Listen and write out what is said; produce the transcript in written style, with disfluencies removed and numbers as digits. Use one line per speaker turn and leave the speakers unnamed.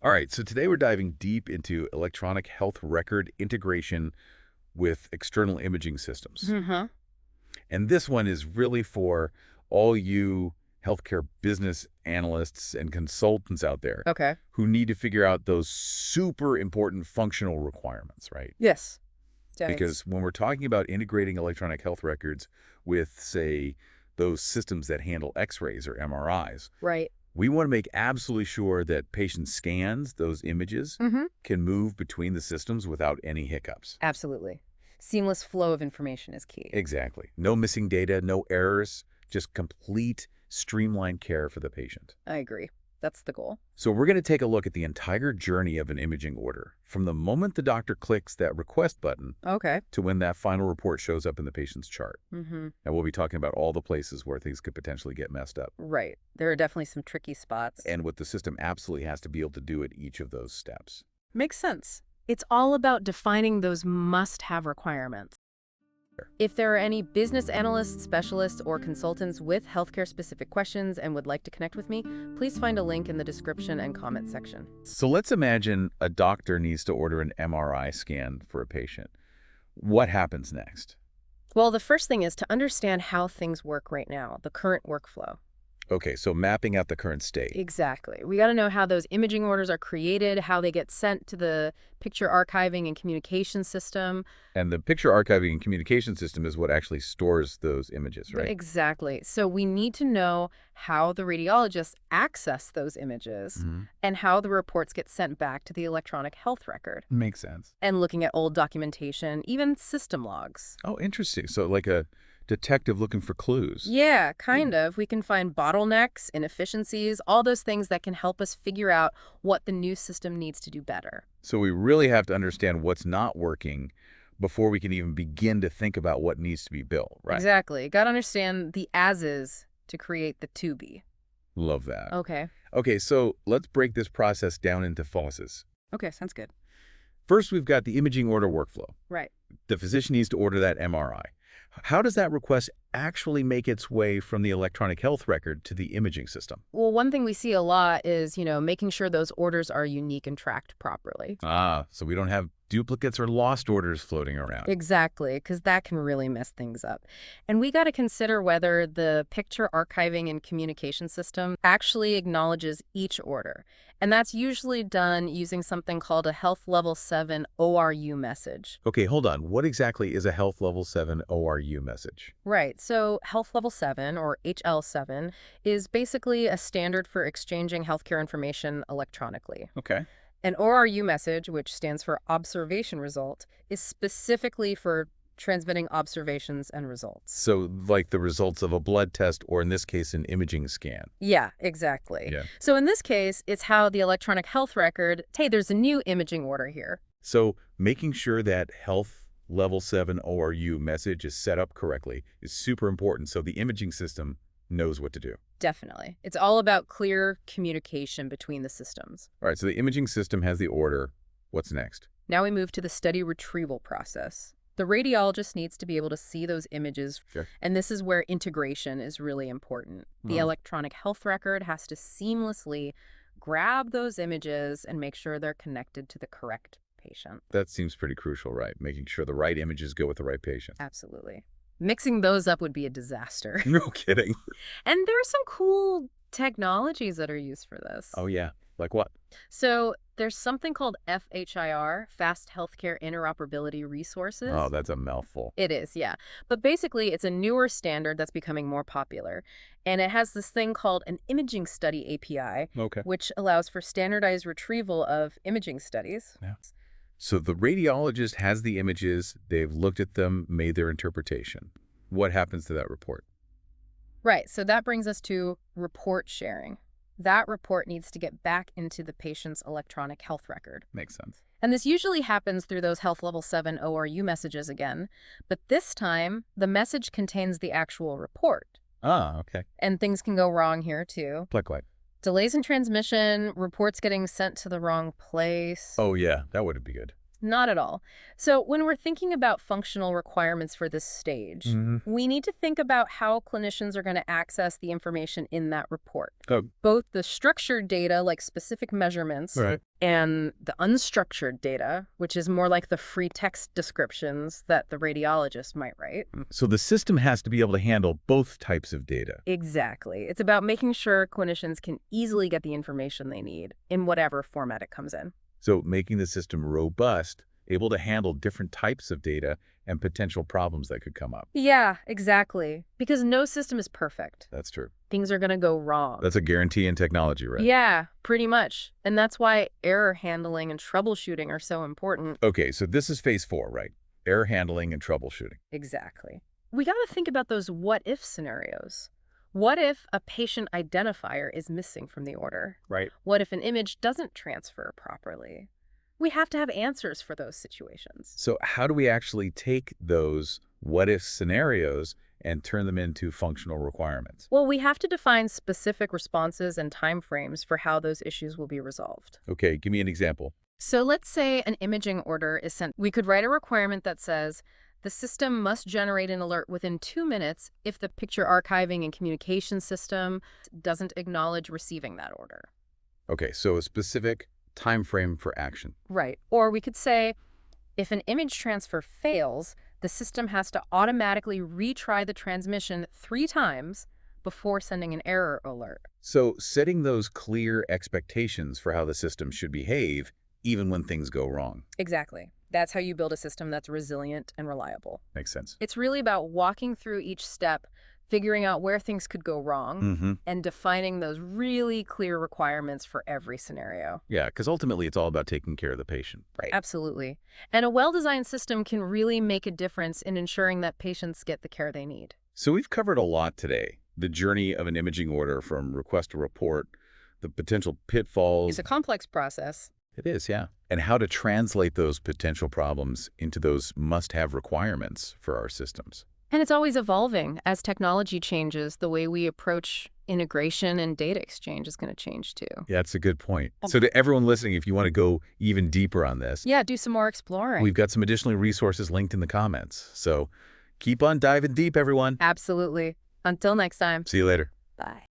All right, so today we're diving deep into electronic health record integration with external imaging systems.
Mm-hmm.
And this one is really for all you healthcare business analysts and consultants out there
Okay.
who need to figure out those super important functional requirements, right?
Yes.
Because when we're talking about integrating electronic health records with, say, those systems that handle X-rays or MRIs,
Right.
we want to make absolutely sure that patient scans, those images,
Mm-hmm.
can move between the systems without any hiccups.
Absolutely. Seamless flow of information is key.
Exactly. No missing data, no errors, just complete, streamlined care for the patient.
I agree. That's the goal.
So we're going to take a look at the entire journey of an imaging order, from the moment the doctor clicks that request button
Okay.
to when that final report shows up in the patient's chart.
Mm-hmm.
And we'll be talking about all the places where things could potentially get messed up,
Right. There are definitely some tricky spots.
and what the system absolutely has to be able to do at each of those steps.
Makes sense. It's all about defining those must-have requirements. If there are any business analysts, specialists, or consultants with healthcare-specific questions and would like to connect with me, please find a link in the description and comment section.
So let's imagine a doctor needs to order an MRI scan for a patient. What happens next?
Well, the first thing is to understand how things work right now, the current workflow.
Okay, so mapping out the current state.
Exactly. We got to know how those imaging orders are created, how they get sent to the picture archiving and communication system.
And the picture archiving and communication system is what actually stores those images, right?
Exactly. So we need to know how the radiologists access those images
Mhm.
and how the reports get sent back to the electronic health record.
Makes sense.
And looking at old documentation, even system logs.
Oh, interesting. So like a detective looking for clues.
Yeah, kind of. We can find bottlenecks, inefficiencies, all those things that can help us figure out what the new system needs to do better.
So we really have to understand what's not working before we can even begin to think about what needs to be built, right?
Exactly. Got to understand the as-is to create the to-be.
Love that.
Okay.
Okay, so let's break this process down into phases.
Okay, sounds good.
First, we've got the imaging order workflow.
Right.
The physician needs to order that MRI. How does that request actually make its way from the electronic health record to the imaging system?
Well, one thing we see a lot is, making sure those orders are unique and tracked properly.
So we don't have duplicates or lost orders floating around.
Exactly, because that can really mess things up. And we got to consider whether the picture archiving and communication system actually acknowledges each order. And that's usually done using something called a Health Level 7 ORU message.
Okay, hold on. What exactly is a Health Level 7 ORU message?
Right, so Health Level 7, or HL7, is basically a standard for exchanging healthcare information electronically.
Okay.
An ORU message, which stands for Observation Result, is specifically for transmitting observations and results.
So like the results of a blood test, or in this case, an imaging scan.
Yeah, exactly.
Yeah.
So in this case, it's how the electronic health record, hey, there's a new imaging order here.
So making sure that Health Level 7 ORU message is set up correctly is super important so the imaging system knows what to do.
Definitely. It's all about clear communication between the systems.
All right, so the imaging system has the order. What's next?
Now we move to the study retrieval process. The radiologist needs to be able to see those images,
Sure.
and this is where integration is really important. The electronic health record has to seamlessly grab those images and make sure they're connected to the correct patient.
That seems pretty crucial, right? Making sure the right images go with the right patient.
Absolutely. Mixing those up would be a disaster.
No kidding.
And there are some cool technologies that are used for this.
Oh, yeah. Like what?
So there's something called FHIR, Fast Healthcare Interoperability Resources.
Oh, that's a mouthful.
It is, yeah. But basically, it's a newer standard that's becoming more popular. And it has this thing called an imaging study API,
Okay.
which allows for standardized retrieval of imaging studies.
Yeah. So the radiologist has the images, they've looked at them, made their interpretation. What happens to that report?
Right, so that brings us to report sharing. That report needs to get back into the patient's electronic health record.
Makes sense.
And this usually happens through those Health Level 7 ORU messages again. But this time, the message contains the actual report.
Ah, okay.
And things can go wrong here, too.
Like what?
Delays in transmission, reports getting sent to the wrong place.
Oh, yeah, that wouldn't be good.
Not at all. So when we're thinking about functional requirements for this stage, we need to think about how clinicians are going to access the information in that report.
Oh,
Both the structured data, like specific measurements,
right.
and the unstructured data, which is more like the free text descriptions that the radiologist might write.
So the system has to be able to handle both types of data.
Exactly. It's about making sure clinicians can easily get the information they need in whatever format it comes in.
So making the system robust, able to handle different types of data and potential problems that could come up.
Yeah, exactly. Because no system is perfect.
That's true.
Things are going to go wrong.
That's a guarantee in technology, right?
Yeah, pretty much. And that's why error handling and troubleshooting are so important.
Okay, so this is phase 4, right? Error handling and troubleshooting.
Exactly. We got to think about those what-if scenarios. What if a patient identifier is missing from the order?
Right.
What if an image doesn't transfer properly? We have to have answers for those situations.
So how do we actually take those what-if scenarios and turn them into functional requirements?
Well, we have to define specific responses and timeframes for how those issues will be resolved.
Okay, give me an example.
So let's say an imaging order is sent. We could write a requirement that says, the system must generate an alert within 2 minutes if the picture archiving and communication system doesn't acknowledge receiving that order.
Okay, so a specific time frame for action.
Right. Or we could say, if an image transfer fails, the system has to automatically retry the transmission 3 times before sending an error alert.
So setting those clear expectations for how the system should behave even when things go wrong.
Exactly. That's how you build a system that's resilient and reliable.
Makes sense.
It's really about walking through each step, figuring out where things could go wrong, and defining those really clear requirements for every scenario.
Yeah, because ultimately it's all about taking care of the patient. Right.
Absolutely. And a well-designed system can really make a difference in ensuring that patients get the care they need.
So we've covered a lot today. The journey of an imaging order from request to report, the potential pitfalls.
It's a complex process.
It is, yeah. And how to translate those potential problems into those must-have requirements for our systems.
And it's always evolving. As technology changes, the way we approach integration and data exchange is going to change too.
Yeah, that's a good point. So to everyone listening, if you want to go even deeper on this,
Yeah, do some more exploring.
we've got some additional resources linked in the comments. So keep on diving deep, everyone.
Absolutely. Until next time.
See you later.
Bye.